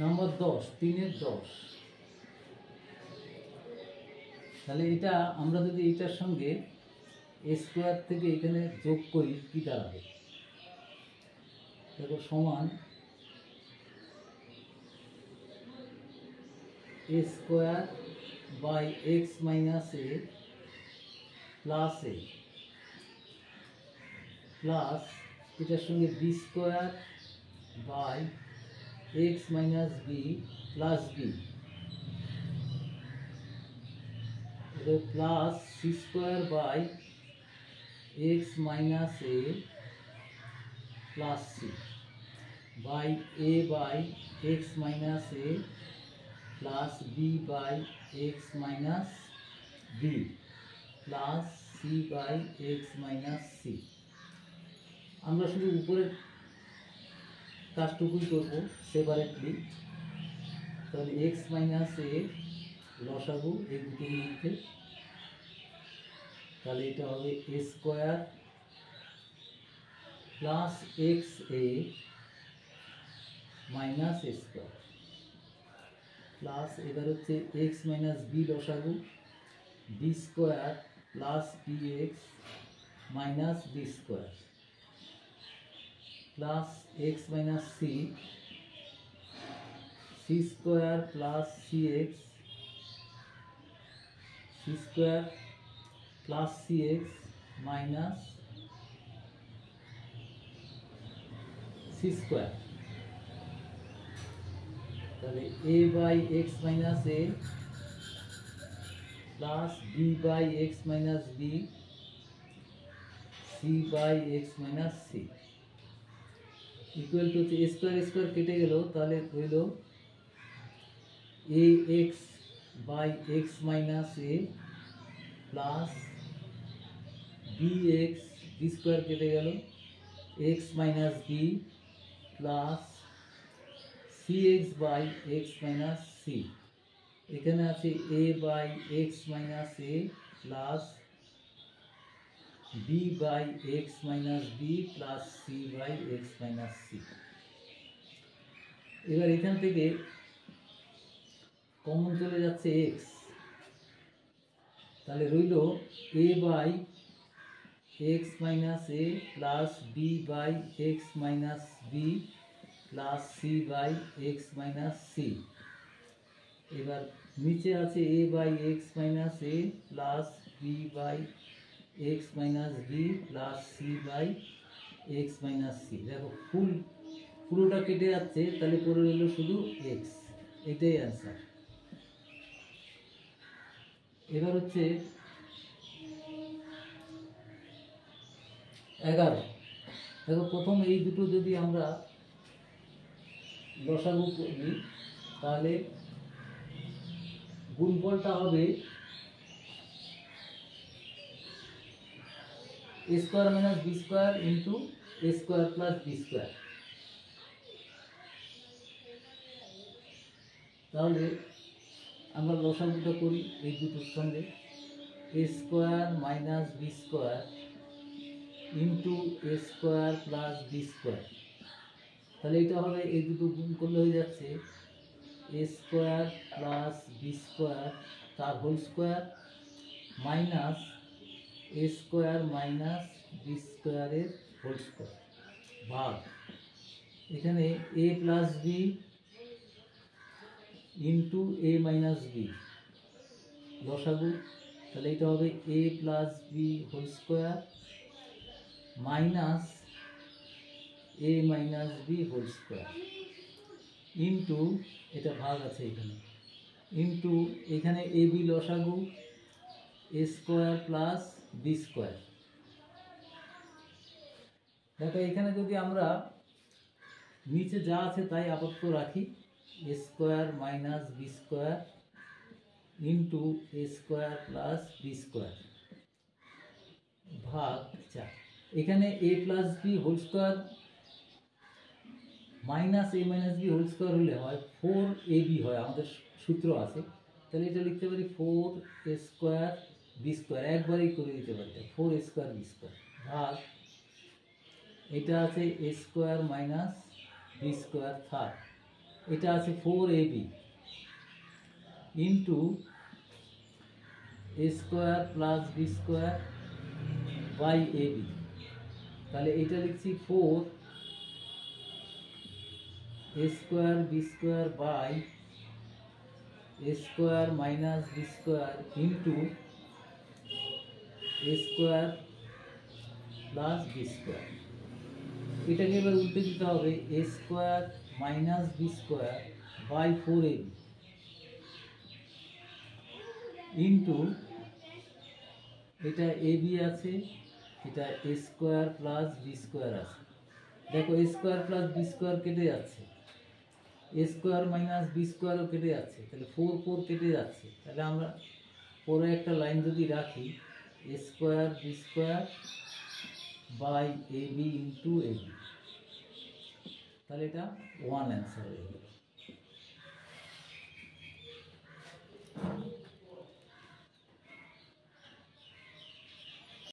নম্বর 10, 3-10। তাহলে এটা আমরা যদি এটার সঙ্গে এ স্কোয়ার থেকে এখানে যোগ করি কি দাঁড়াবে? দেখো সমান A square by X minus A plus A plus এটার সঙ্গে B square by X minus B plus B plus C square by X minus A plus C by A by X minus A plus B by X minus B plus C by X minus C. আমরা শুধু উপরের কাজটুকুই করবো separately. তাহলে x minus এ লসাগু এই দুটোর মধ্যে, তাহলে এটা হবে A square plus X A minus A square plus এবার হচ্ছে এক্স মাইনাস বি লসাগু B square plus B X minus B square plus X minus C C square plus C X C square plus C X minus C square. তাহলে A by X minus A plus B by X minus B C by X minus C equal to A square square কেটে গেল, তাহলে রইল এ X by X minus A plus B X B square কেটে গেল X minus B plus C X by X minus C. এখানে আছে A by X minus A plus B by X minus B plus C by X minus C. এবার এখান থেকে common চলে যাচ্ছে X, তাহলে রইল A by X minus A plus B by X minus B plus C by X minus C. এবার নিচে আছে A by X minus A plus B by X minus B plus C by X minus C. দেখো পুরোটা কেটে যাচ্ছে, তাহলে পড়ে রইল শুধু এক্স। এটাই অ্যান্সার। এবার হচ্ছে 11। দেখো প্রথম এই দুটো যদি আমরা লসাগু করি তাহলে গুণফলটা হবে A square minus B square into A square plus B square. তাহলে আমরা লসাগুটা করি এই দুটোর সঙ্গে A square minus B square into A square plus B square. তাহলে এটা হবে এই দুটো গুণ করলে হয়ে যাচ্ছে A square plus B square তার whole square minus A square minus B স্কোয়ারের হোল স্কোয়ার ভাগ এখানে A plus B into A minus B লসাগু। তাহলে এটা হবে A plus B whole square minus A minus B whole square into এটা ভাগ আছে এখানে ইন্টু এখানে এ বি লসাগু A square plus B square. দেখো এখানে যদি আমরা নিচে যা আছে তাই আপাতত রাখি A square minus B square into A square plus B square ভাগ এখানে A plus B whole square minus A minus B whole square হলে হয় 4ab হয়, আমাদের সূত্র আছে। তাহলে এটা লিখতে পারি 4a স্কোয়ার বি স্কোয়ার, একবারেই করে দিতে পারি 4a স্কোয়ার বি স্কোয়ার ভাগ এটা আছে A square minus B square third এটা আছে 4ab into a square plus B square by ab। তাহলে এটা লিখছি 4 a square B square by a square minus B square into a square plus B square. এটাকে এবার উল্টে দিতে হবে a square minus B square by 4ab into এটা ab আছে, এটা a square plus B square আছে। দেখো a square plus B square কেটে যাচ্ছে, a স্কোয়ার মাইনাস বি স্কোয়ারও কেটে যাচ্ছে, তাহলে 4 4 কেটে যাচ্ছে। তাহলে আমরা পরে একটা লাইন যদি রাখি a square B square by ab into ab, তাহলে এটা 1 অ্যান্সার হয়ে গেল।